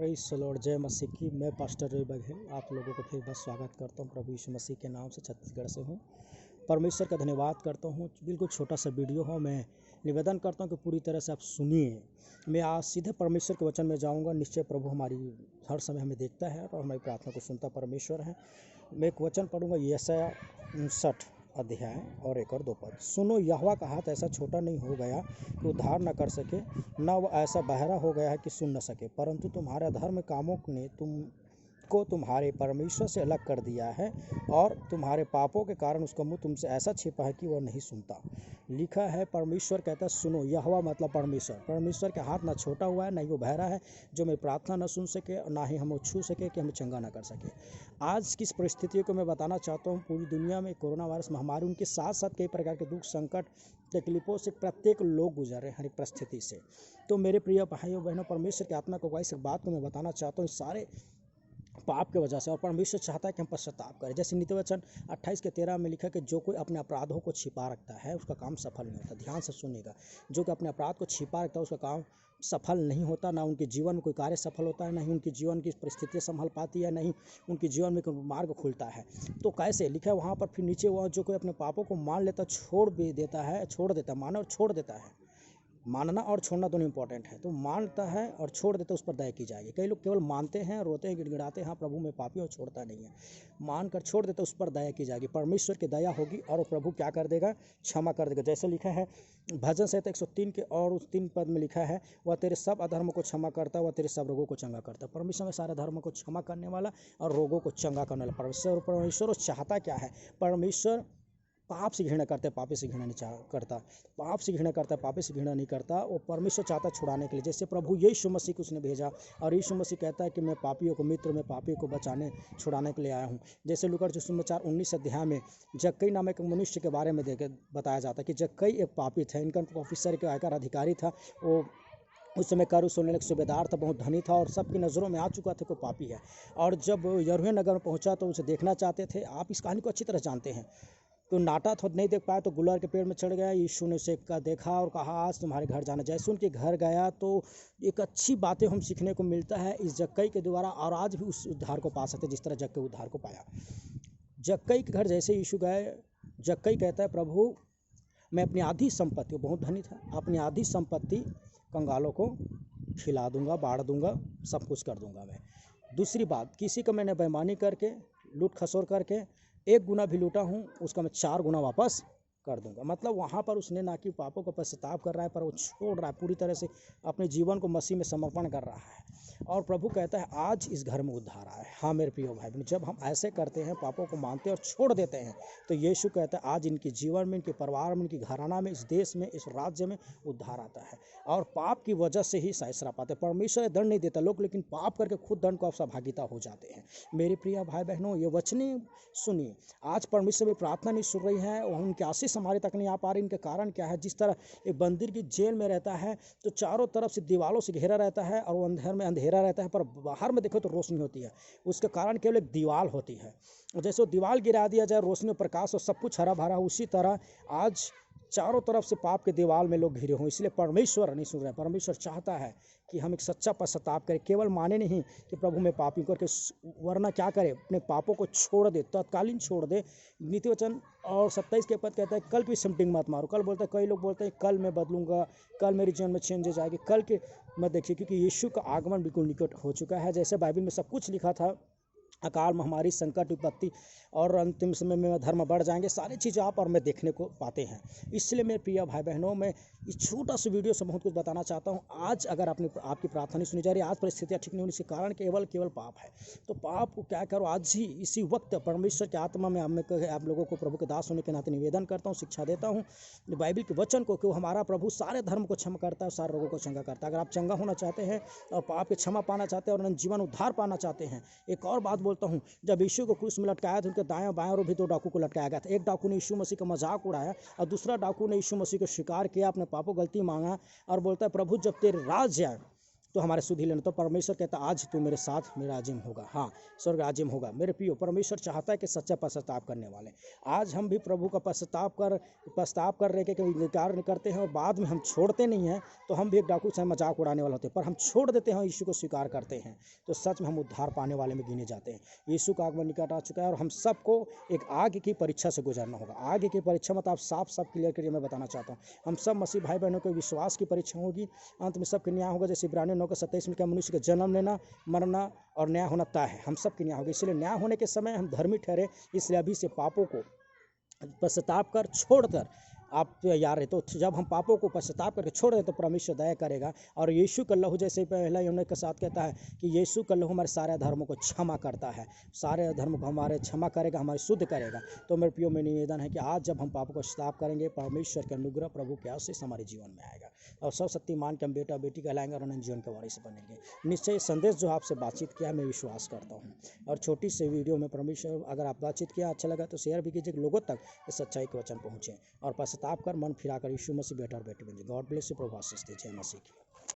Praise the Lord, जय मसीह की। मैं पास्टर रवि बघेल आप लोगों को फिर बस स्वागत करता हूं। प्रभु यीशु मसीह के नाम से छत्तीसगढ़ से हूं। परमेश्वर का धन्यवाद करता हूं। बिल्कुल छोटा सा वीडियो हो, मैं निवेदन करता हूं कि पूरी तरह से आप सुनिए। मैं आज सीधे परमेश्वर के वचन में जाऊंगा। निश्चय प्रभु हमारी हर समय हमें देखता है और हमारी प्रार्थना को सुनता परमेश्वर है। मैं एक वचन पढ़ूंगा, यशायाह 59 अध्याय और 1 और 2 पद। सुनो, यहोवा का हाथ ऐसा छोटा नहीं हो गया कि उद्धार न कर सके, न वह ऐसा बहरा हो गया है कि सुन न सके, परंतु तुम्हारे अधर्म कामों ने तुमको तुम्हारे परमेश्वर से अलग कर दिया है, और तुम्हारे पापों के कारण उसका मुंह तुमसे ऐसा छिपा है कि वह नहीं सुनता। लिखा है, परमेश्वर कहता है सुनो। यहोवा मतलब परमेश्वर के हाथ ना छोटा हुआ है, ना ही वो बहरा है जो मैं प्रार्थना न सुन सके, और ना ही हम छू सके कि हमें चंगा ना कर सके। आज किस परिस्थितियों को मैं बताना चाहता हूँ। पूरी दुनिया में कोरोना वायरस महामारी, उनके साथ साथ कई प्रकार के दुख, संकट, तकलीफों से प्रत्येक लोग गुजर रहे हैं, हर एक परिस्थिति से। तो मेरे प्रिय भाइयों बहनों, परमेश्वर की आत्मा को इस बात को मैं बताना चाहता हूँ, सारे पाप के वजह से। और परमेश्वर चाहता है कि हम पश्चाताप करें। जैसे नीति वचन 28 के 13 में लिखा है कि जो कोई अपने अपराधों को छिपा रखता है उसका काम सफल नहीं होता। ध्यान से सुनिएगा, जो कि अपने अपराध को छिपा रखता है उसका काम सफल नहीं होता। ना उनके जीवन में कोई कार्य सफल होता है, नहीं उनके जीवन की परिस्थितियाँ संभल पाती है, नहीं उनके जीवन में कोई मार्ग खुलता है। तो कैसे लिखा है वहाँ पर, फिर नीचे वह जो कोई अपने पापों को मान लेता, छोड़ देता है, माना और छोड़ देता है। मानना और छोड़ना दोनों इंपॉर्टेंट है। तो मानता है और छोड़ देता है, उस पर दया की जाएगी। कई लोग केवल मानते हैं, रोते हैं, गिड़गिड़ाते हैं, हाँ प्रभु मैं पापी, और छोड़ता नहीं है। मानकर छोड़ देता, उस पर दया की जाएगी। परमेश्वर की दया होगी और वो प्रभु क्या कर देगा, क्षमा कर देगा। जैसे लिखा है भजन संहिता 103 के और उस 3 पद में लिखा है, वह तेरे सब अधर्म को क्षमा करता, वह तेरे सब रोगों को चंगा करता। परमेश्वर में सारे धर्म को क्षमा करने वाला और रोगों को चंगा करने वाला परमेश्वर चाहता क्या है। परमेश्वर पाप से घृणा करता है, पापी से घृणा नहीं करता। पाप से घृणा करता है, पापी से घृणा नहीं करता। वो परमेश्वर चाहता है छुड़ाने के लिए। जैसे प्रभु यीशु मसीह को उसने भेजा, और यीशु मसीह कहता है कि मैं पापियों को मित्र, मैं पापियों को बचाने छुड़ाने के लिए आया हूँ। जैसे लूका सुसमाचार 19 अध्याय में जक्कई नामक एक मनुष्य के बारे में बताया जाता है कि जक्कई एक पापी था, इनकम ऑफिसर के आयकर अधिकारी था। वो उस समय कर सुनने एक सूबेदार था, बहुत धनी था, और सबकी नज़रों में आ चुका था कि पापी है। और जब यरूहे नगर में पहुंचा तो उसे देखना चाहते थे। आप इस कहानी को अच्छी तरह जानते हैं। तो नाटा था, नहीं देख पाया, तो गुलर के पेड़ में चढ़ गया। यीशु ने उसे देखा और कहा आज तुम्हारे घर जाना। जैसे उनके घर गया तो एक अच्छी बातें हम सीखने को मिलता है इस जक्कई के द्वारा, और आज भी उस उद्धार को पा सकते जिस तरह जक्कई उद्धार को पाया। जक्कई के घर जैसे यीशु गए, जक्कई कहता है प्रभु मैं अपनी आधी संपत्ति, बहुत धनी था, अपनी आधी संपत्ति कंगालों को खिला दूंगा, बांट दूंगा, सब कुछ कर दूंगा मैं। दूसरी बात, किसी का मैंने बेईमानी करके, लूट खसोर करके 1 गुना भी लूटा हूँ, उसका मैं 4 गुना वापस कर दूंगा। मतलब वहाँ पर उसने ना कि पापों का पश्चाताप कर रहा है, पर वो छोड़ रहा है, पूरी तरह से अपने जीवन को मसीह में समर्पण कर रहा है। और प्रभु कहता है आज इस घर में उद्धार आया है। हाँ मेरे प्रिय भाई बहन, जब हम ऐसे करते हैं, पापों को मानते हैं और छोड़ देते हैं, तो यीशु कहता है आज इनके जीवन में, इनके परिवार में, इनके घराना में, इस देश में, इस राज्य में उद्धार आता है। और पाप की वजह से ही सैसरा पाते। परमेश्वर दंड नहीं देता लोग, लेकिन पाप करके खुद दंड को सहभागिता हो जाते हैं। मेरे प्रिय भाई बहनों, ये वचने सुनिए। आज परमेश्वर में प्रार्थना नहीं सुन रही है, उनकी आशीष हमारे तक नहीं आ पा रही। इनके कारण क्या है, जिस तरह एक बंदिर की जेल में रहता है तो चारों तरफ से दीवारों से घेरा रहता है, और वो अंधेर में अंधेरा रहता है, पर बाहर में देखो तो रोशनी होती है। उसके कारण केवल एक दीवार होती है। जैसे वो दीवार गिरा दिया जाए, रोशनी प्रकाश और सब कुछ हरा भरा, उसी तरह आज चारों तरफ से पाप के दीवार में लोग घिरे हों। इसलिए परमेश्वर नहीं सुन रहे। परमेश्वर चाहता है कि हम एक सच्चा पश्चाताप करें, केवल माने नहीं कि प्रभु मैं पापी करके, वरना क्या करे, अपने पापों को छोड़ दे, तत्कालीन छोड़ दे। नीति वचन और 27 के पद कहता है कल की सिमटिंग मत मारो। कल बोलता है, कई लोग बोलते हैं कल मैं बदलूंगा, कल मेरे जीवन में चेंज हो जाएगी, कल के मत देखिए, क्योंकि यीशु का आगमन बिल्कुल निकट हो चुका है। जैसे बाइबल में सब कुछ लिखा था, अकाल महामारी, संकट, विपत्ति और अंतिम समय में धर्म बढ़ जाएंगे, सारी चीज़ें आप और मैं देखने को पाते हैं। इसलिए मेरे प्रिय भाई बहनों, मैं इस छोटा सा वीडियो से बहुत कुछ बताना चाहता हूँ। आज अगर आपकी प्रार्थना नहीं सुनी जा रही, आज परिस्थितियाँ ठीक नहीं होने के कारण केवल पाप है, तो पाप को क्या करो, आज ही इसी वक्त परमेश्वर की आत्मा में आप लोगों को प्रभु के दास होने के नाते निवेदन करता हूँ, शिक्षा देता हूँ बाइबल के वचन को, कि हमारा प्रभु सारे धर्म को क्षमा करता है, सारे रोगों को चंगा करता है। अगर आप चंगा होना चाहते हैं और पाप के क्षमा पाना चाहते हैं और जीवन उद्धार पाना चाहते हैं, एक और बात बोलता हूँ, जब यीशु को क्रूस में लटकाया था, उनके दाएं बाएं और भी 2 डाकू को लटकाया गया था। एक डाकू ने यीशु मसीह का मजाक उड़ाया, और दूसरा डाकू ने यीशु मसीह को स्वीकार किया, अपने पापों गलती मांगा, और बोलता है प्रभु जब तेरे राज्य आए तो हमारे सुधि लेना। तो परमेश्वर कहता है आज तू मेरे साथ मेरा अजीम होगा, हाँ स्वर्ग अजीम होगा। मेरे प्रियो, परमेश्वर चाहता है कि सच्चा पश्चाताप करने वाले, आज हम भी प्रभु का पश्चाताप कर रहे कि इनकार करते हैं और बाद में हम छोड़ते नहीं हैं, तो हम भी एक डाकू से मजाक उड़ाने वाले होते हैं। पर हम छोड़ देते हैं, यीशु को स्वीकार करते हैं, तो सच में हम उद्धार पाने वाले में गिने जाते हैं। यीशु का आगमन निकट आ चुका है और हम सबको एक आग की परीक्षा से गुजरना होगा। आग की परीक्षा मतलब आप साफ क्लियर करिए, मैं बताना चाहता हूँ हम सब मसीह भाई बहनों के विश्वास की परीक्षा होगी, अंत में सबके न्याय होगा। जैसे इब्रानियों 9:27 में क्या, मनुष्य का जन्म लेना, मरना और न्याय होना तय है, हम सब के न्याय होगा। इसलिए न्याय होने के समय हम धर्मी ठहरे, इसलिए अभी से पापों को पश्चाताप कर छोड़कर आप तैयार रहे। तो जब हम पापों को पश्चाताप करके छोड़ दें तो परमेश्वर दया करेगा। और यीशु का लहू, जैसे पहला यूहन्ना के साथ कहता है कि यीशु का लहू हमारे सारे धर्मों को क्षमा करता है, सारे धर्म को हमारे क्षमा करेगा, हमारे शुद्ध करेगा। तो मेरे प्रियो में निवेदन है कि आज जब हम पापों को पश्चाताप करेंगे, परमेश्वर का अनुग्रह, प्रभु के आशीष हमारे जीवन में आएगा और सर्वशक्तिमान के हम बेटा बेटी कहलाएंगे और अनंत जीवन के वारिस बनेंगे। निश्चय संदेश जो आपसे बातचीत किया मैं विश्वास करता हूँ, और छोटी सी वीडियो में परमेश्वर अगर आप बातचीत किया अच्छा लगा तो शेयर भी कीजिए, लोगों तक इस सच्चाई के वचन पहुँचे और पश्चाताप कर मन फिरा कर यीशु मसीह बेटा और बेटी बन जाए। गॉड ब्लेस यू, प्रभु आशीष दीजिए, मसीह की।